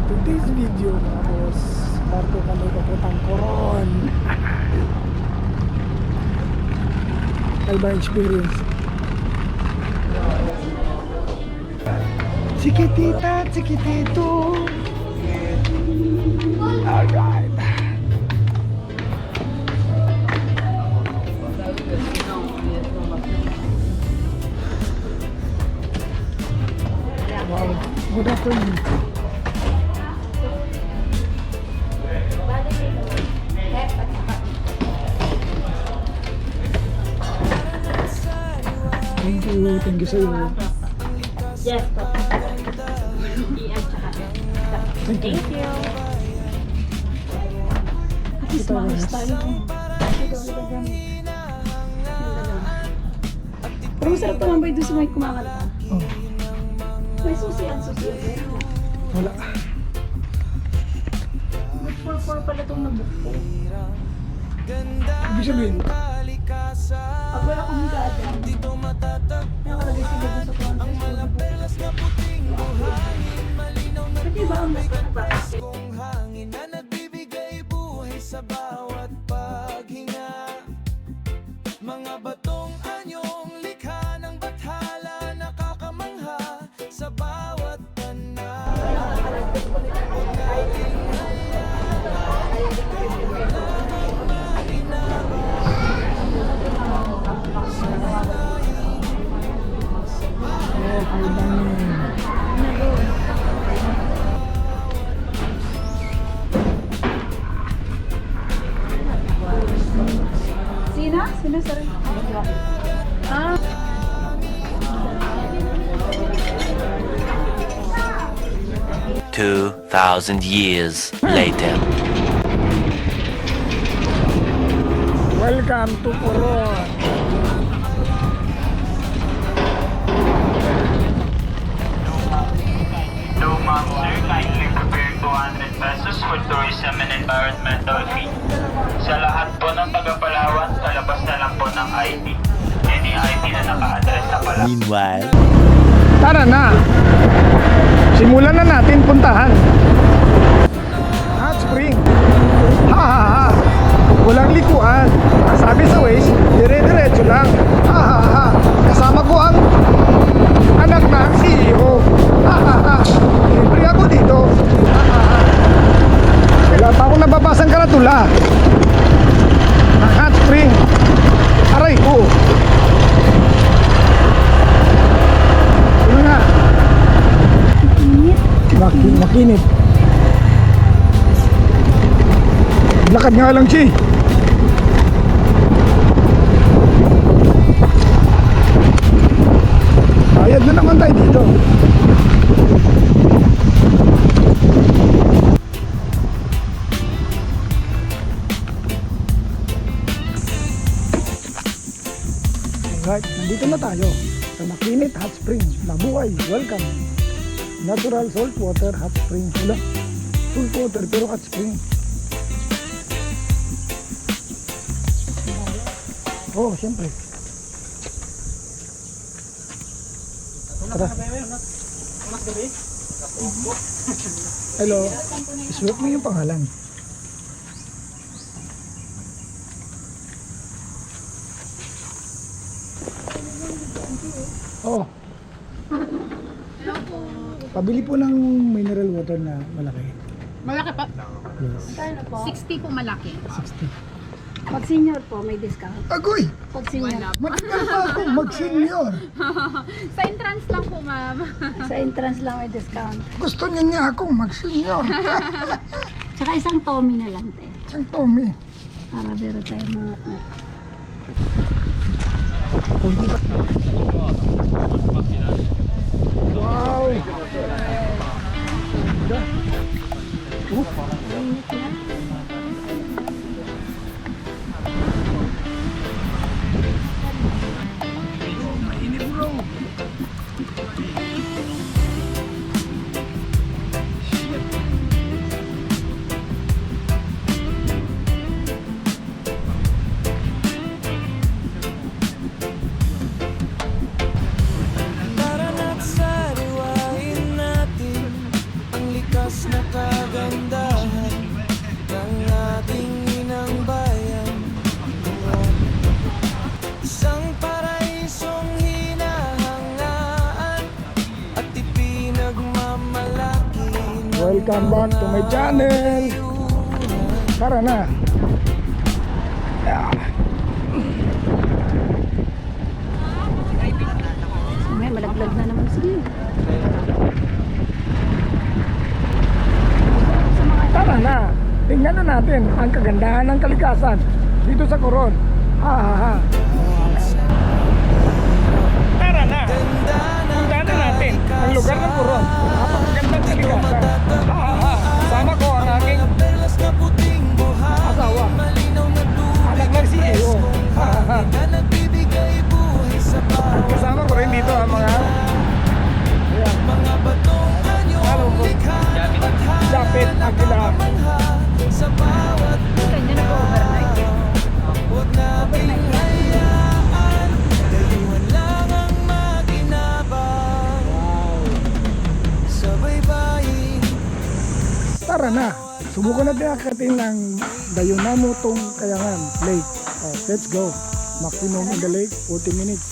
today's video mga boss, parto kami papuntang Coron. Iba experience. Chiquitita, chiquitito. Alright. Wow, good afternoon. Thank you sa'yo. Yes, po. Thank you. Ito na. Pero masarap naman ba doon sa may kumakanta? Oh, May susi ang susi. wala. But for pala itong nabukpo. Ibig sabihin, Pag wala kang gada, nakalagay sila doon sa contest. Pwede ba ang mas practice? Kung hangin na nagbibigay buhay sa bawat paghinga. Mga batong anyong likha ng bathala, nakakamangha sa bawat tanaw. oh, ay dami. Sino? Sino sir? Ah, 2,000 years later. Welcome to Coron. Hello ma'am sir, kindly prepare 200 pesos for tourism and environmental fee. Sa lahat po ng taga-Palawan, kalabas na lang po ng ID. Any ID na naka-address sa Palawan. Meanwhile, Tara na. Simulan na natin puntahan. Hot Spring. Ha ha ha. Walang likuan. Sabi sa Waze, dire-diretso lang. Ha ha ha. Kasama ko ang anak ng CEO. Ha ha ha. Libre ako dito. Ha ha ha. Wala pa akong nababasang karatula. Ang Hot Spring. Aray ko. Ano nga? Makinit. Lakad nga lang, Chi. Bayad na naman tayo dito. Alright, nandito na tayo sa Makinit Hot Spring. Mabuhay, welcome. Natural salt water hot spring. Wala, salt water pero hot spring. Oh, siyempre. Tara. Hello. Isuot mo yung pangalan. Oh. Pabili po ng mineral water na malaki. Malaki pa. Yes. kano po? 60 po malaki. 60. Pag senior po, may discount. Agoy! Pag senior, Matagal pa ako mag-senior. Sa entrance lang po, ma'am. sa entrance lang may discount. Gusto niya akong mag-senior. Tsaka isang Tommy na lang, te. Siyang Tommy. Para biro tayo mga Wow! Mainit bro! Tara na't sariwain natin Welcome back to my channel. Tara na. Yeah. May malaglag na naman sige. Tara na. Tingnan na natin ang kagandahan ng kalikasan dito sa Coron. Ha ha ha. Tara na. Tingnan na natin ang lugar ng Coron. Napakagandang kalikasan. Ha ha ha. Kasama ko ang aking Perlas na puting buhangin, asawa. malinaw na tubig Anak ng CEO. Ha ha ha. na nagbibigay buhay sa bawat Kasama ko rin dito ang mga ayan, mga batong anyong Ano po? likha ng bathala Japet na Aguilar. kakamangha sa bawat Kanya nag-overnight eh. huwag nating hayaan, dayuhan lang ang makinabang sa baybayin. tara na. Subukan natin akatin ng Dayunamo tong Kayangan Lake. Let's go. Maximum in the lake, 40 minutes.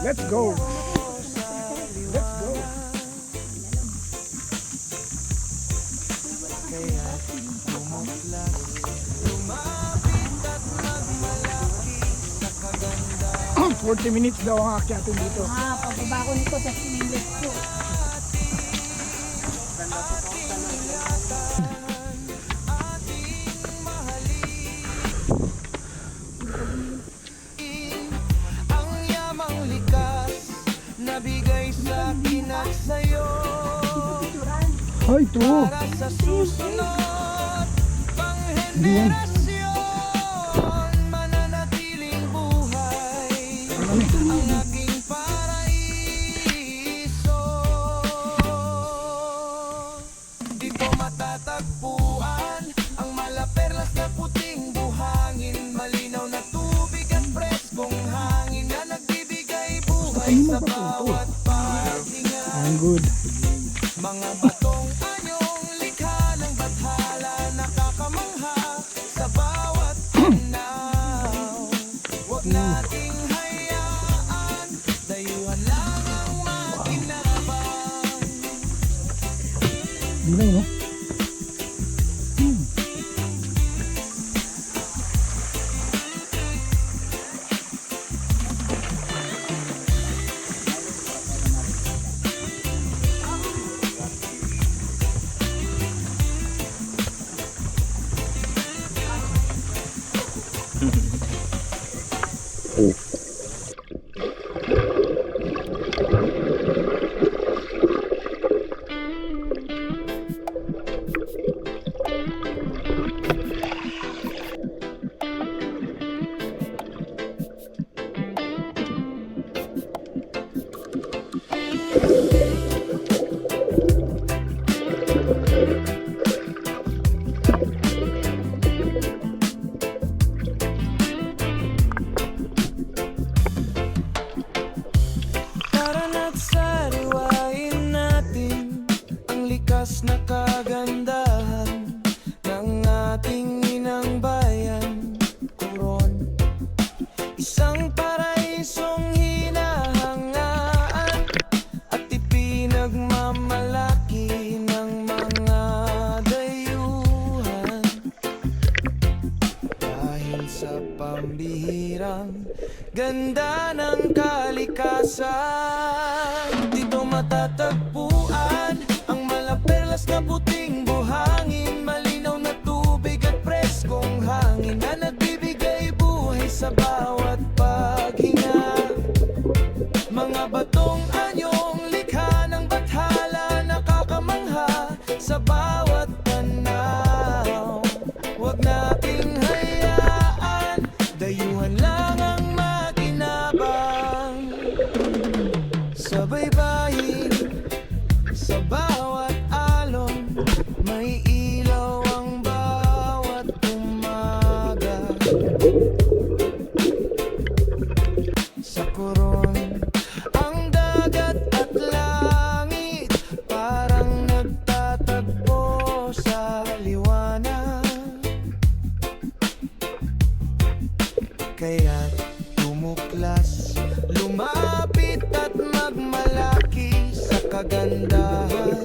Let's go. Let's go. 40 minutes daw ang akyatin dito. Pababa ko nito sa sinilit ko. Ang yamang likas na bigay sa akin at sa'yo Ay, ito. para sa susunod pang henerasyon mananatiling buhay ang aking paraiso. Dito matatagpuan ang malaperlas na puting buhangin, malinaw na tubig at preskong hangin na nagbibigay buhay sa bawat paghinga. I'm good. Mga batong anyong likha ng bathala, nakakamangha sa bawat tanaw. Huwag nating hayaan, dayuhan lang ang makinabang. Di na yun, Tara na't sariwain natin ang likas na kagandahan ng ating inang bayan, Coron. Isang paraisong hinahangaan at ipinagmamalaki ng mga dayuhan. Dahil sa pambihirang ganda ng kalikasan, dito matatagpuan ang malaperlas na puting buhangin, malinaw na tubig at preskong hangin na nagbibigay buhay sa bawat paghinga. Mga batong anyong likha ng bathala, nakakamangha sa bawat tanaw. Huwag nating hayaan, dayuhan lang ang makinabang sa baybayin. Sa bawat alon, may ilaw ang bawat umaga. Sa Coron, ang dagat at langit parang nagtatagpo sa liwanag. Kaya't tumuklas, lumapit at magmalaki sa kagandahan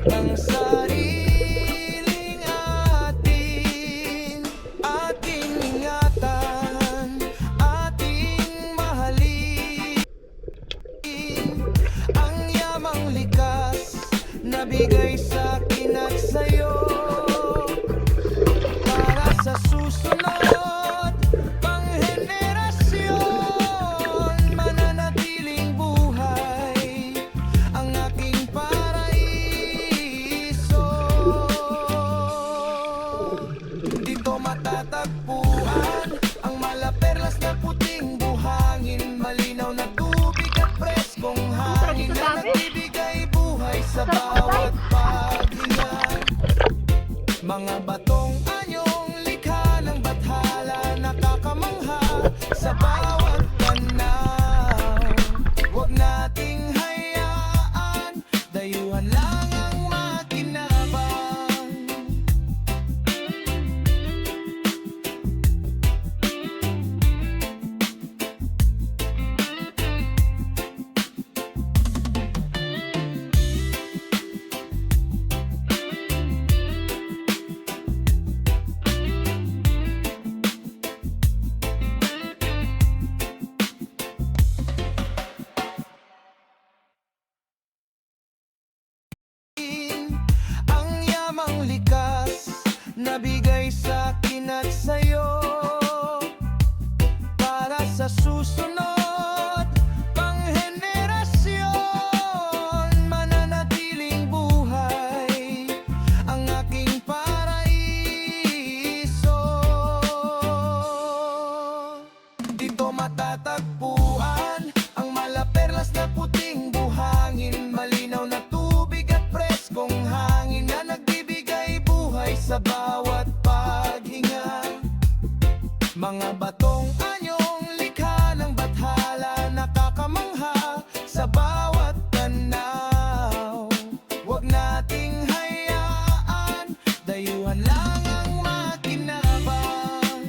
ng sariling atin. Ating ingatan, ating mahalin ang yamang likas na bigay sa akin at sa'yo. Para sa susunod pang henerasyon, mananatiling buhay ang aking paraiso. Dito matatagpuan ang malaperlas na puting buhangin, malinaw na tubig at preskong hangin na nagbibigay buhay sa bawat paghinga. Mga batong anyong likha ng bathala, nakakamangha sa bawat tanaw. Huwag nating hayaan, dayuhan lang ang makinabang. Ang yamang likas na bigay sa akin at sa'yo. Para sa susunod pang henerasyon, mananatiling buhay ang aking paraiso. Dito matatagpuan ang malaperlas na puting buhangin, malinaw na tubig at preskong hangin na nagbibigay buhay sa bawat paghinga. Mga batong anyong likha ng bathala, nakakamangha sa bawat tanaw. Huwag nating hayaan, dayuhan lang ang makinabang.